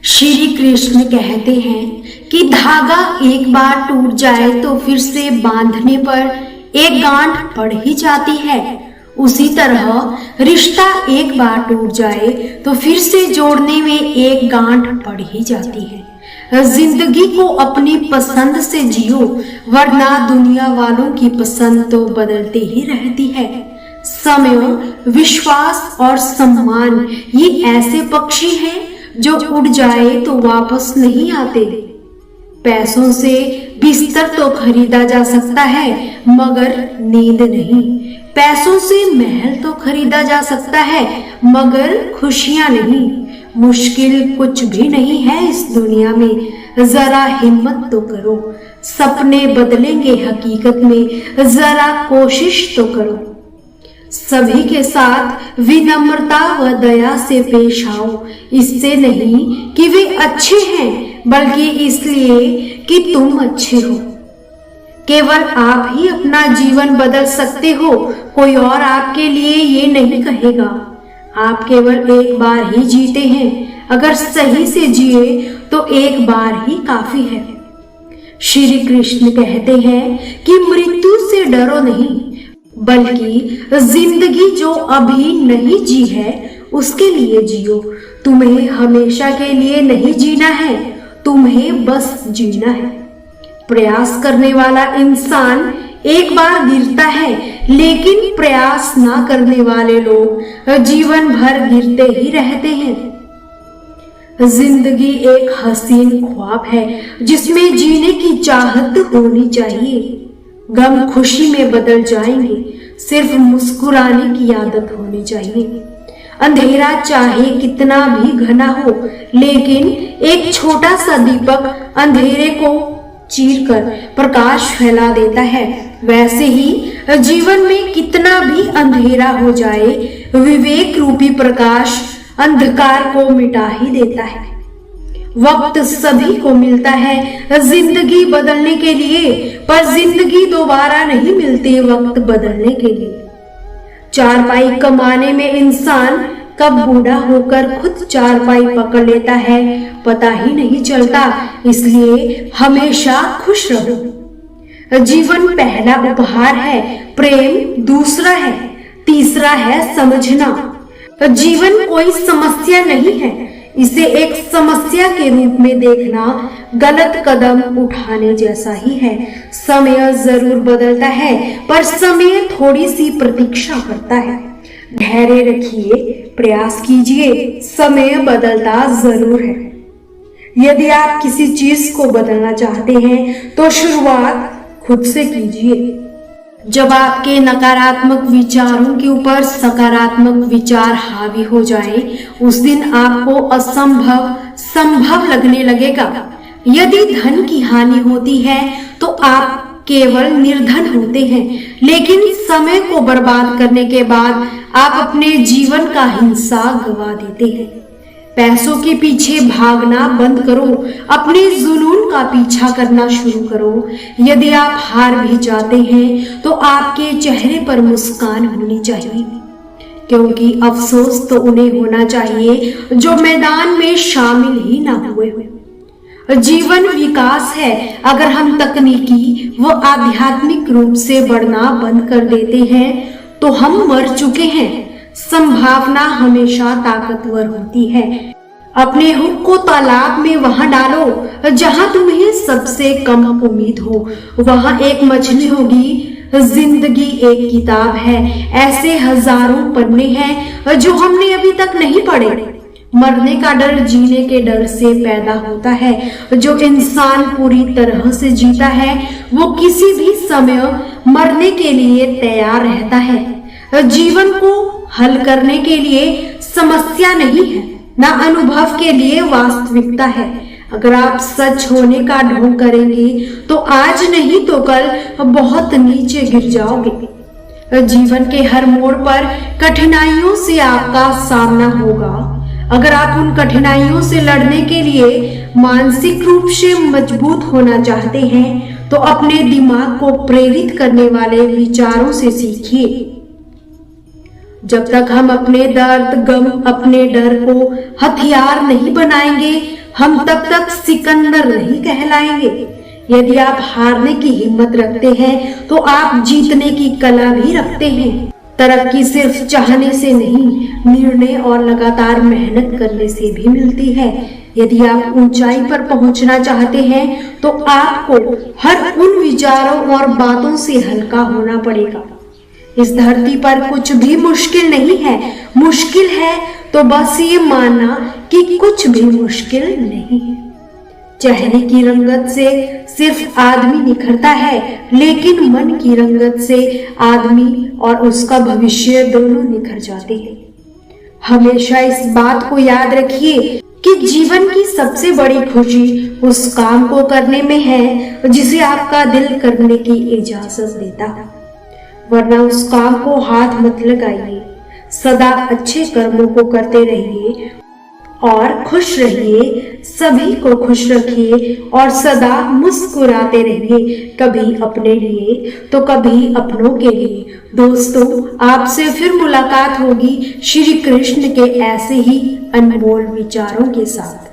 श्री कृष्ण कहते हैं कि धागा एक बार टूट जाए तो फिर से बांधने पर एक गांठ पड़ ही जाती है। उसी तरह रिश्ता एक बार टूट जाए तो फिर से जोड़ने में एक गांठ पड़ ही जाती है। जिंदगी को अपनी पसंद से जियो, वरना दुनिया वालों की पसंद तो बदलती ही रहती है। समय, विश्वास और सम्मान ये ऐसे पक्षी हैं जो उड़ जाए तो वापस नहीं आते। पैसों से बिस्तर तो खरीदा जा सकता है मगर नींद नहीं। पैसों से महल तो खरीदा जा सकता है मगर खुशियां नहीं। मुश्किल कुछ भी नहीं है इस दुनिया में, जरा हिम्मत तो करो। सपने बदलेंगे हकीकत में, जरा कोशिश तो करो। सभी के साथ विनम्रता व दया से पेश आओ, इससे नहीं कि वे अच्छे हैं बल्कि इसलिए कि तुम अच्छे हो। केवल आप ही अपना जीवन बदल सकते हो, कोई और आपके लिए ये नहीं कहेगा। आप केवल एक बार ही जीते हैं, अगर सही से जिए तो एक बार ही काफी है। श्री कृष्ण कहते हैं कि मृत्यु से डरो नहीं, बल्कि जिंदगी जो अभी नहीं जी है उसके लिए जियो। तुम्हें हमेशा के लिए नहीं जीना है, तुम्हें बस जीना है। प्रयास करने वाला इंसान एक बार गिरता है, लेकिन प्रयास ना करने वाले लोग जीवन भर गिरते ही रहते हैं। जिंदगी एक हसीन ख्वाब है जिसमें जीने की चाहत होनी चाहिए। गम खुशी में बदल जाएंगे, सिर्फ मुस्कुराने की आदत होनी चाहिए। अंधेरा चाहे कितना भी घना हो, लेकिन एक छोटा सा दीपक अंधेरे को चीरकर प्रकाश फैला देता है। वैसे ही जीवन में कितना भी अंधेरा हो जाए, विवेक रूपी प्रकाश अंधकार को मिटा ही देता है। वक्त सभी को मिलता है जिंदगी बदलने के लिए, पर जिंदगी दोबारा नहीं मिलती वक्त बदलने के लिए। चारपाई कमाने में इंसान कब बूढ़ा होकर खुद चारपाई पकड़ लेता है पता ही नहीं चलता, इसलिए हमेशा खुश रहो। जीवन पहला उपहार है, प्रेम दूसरा है, तीसरा है समझना। जीवन कोई समस्या नहीं है, इसे एक समस्या के रूप में देखना गलत कदम उठाने जैसा ही है। समय जरूर बदलता है, पर समय थोड़ी सी प्रतीक्षा करता है। धैर्य रखिए, प्रयास कीजिए, समय बदलता जरूर है। यदि आप किसी चीज को बदलना चाहते हैं तो शुरुआत खुद से कीजिए। जब आपके नकारात्मक विचारों के ऊपर सकारात्मक विचार हावी हो जाए, उस दिन आपको असंभव संभव लगने लगेगा। यदि धन की हानि होती है तो आप केवल निर्धन होते हैं, लेकिन समय को बर्बाद करने के बाद आप अपने जीवन का हिस्सा गंवा देते हैं। पैसों के पीछे भागना बंद करो, अपने जुनून का पीछा करना शुरू करो। यदि आप हार भी जाते हैं तो आपके चेहरे पर मुस्कान होनी चाहिए, क्योंकि अफसोस तो उन्हें होना चाहिए जो मैदान में शामिल ही ना हुए। जीवन विकास है, अगर हम तकनीकी व आध्यात्मिक रूप से बढ़ना बंद कर देते हैं तो हम मर चुके हैं। संभावना हमेशा ताकतवर होती है। अपने हुक को तालाब में वहां डालो जहां तुम्हें सबसे कम उम्मीद हो, वहां एक मछली होगी। जिंदगी एक किताब है, ऐसे हजारों पन्ने हैं जो हमने अभी तक नहीं पढ़े। मरने का डर जीने के डर से पैदा होता है। जो इंसान पूरी तरह से जीता है वो किसी भी समय मरने के लिए तैयार रहता है। जीवन को हल करने के लिए समस्या नहीं है, ना अनुभव के लिए वास्तविकता है। अगर आप सच होने का ढोंग करेंगे तो आज नहीं तो कल बहुत नीचे गिर जाओगे। जीवन के हर मोड़ पर कठिनाइयों से आपका सामना होगा। अगर आप उन कठिनाइयों से लड़ने के लिए मानसिक रूप से मजबूत होना चाहते हैं तो अपने दिमाग को प्रेरित करने वाले विचारों से सीखिए। जब तक हम अपने दर्द, गम, अपने डर को हथियार नहीं बनाएंगे हम तब तक सिकंदर नहीं कहलाएंगे। यदि आप हारने की हिम्मत रखते हैं तो आप जीतने की कला भी रखते हैं। तरक्की सिर्फ चाहने से नहीं, निर्णय और लगातार मेहनत करने से भी मिलती है। यदि आप ऊंचाई पर पहुंचना चाहते हैं तो आपको हर उन विचारों और बातों से हल्का होना पड़ेगा। इस धरती पर कुछ भी मुश्किल नहीं है। मुश्किल है तो बस ये मानना कि कुछ भी मुश्किल नहीं है। चेहरे की रंगत से सिर्फ आदमी निखरता है, लेकिन मन की रंगत से आदमी और उसका भविष्य दोनों निखर जाते हैं। हमेशा इस बात को याद रखिए कि जीवन की सबसे बड़ी खुशी उस काम को करने में है जिसे आपका दिल करने की इजाजत देता है, वरना उस काम को हाथ मत लगाइए। सदा अच्छे कर्मों को करते रहिए और खुश रहिए, सभी को खुश रखिए और सदा मुस्कुराते रहिए, कभी अपने लिए तो कभी अपनों के लिए। दोस्तों, आपसे फिर मुलाकात होगी श्री कृष्ण के ऐसे ही अनमोल विचारों के साथ।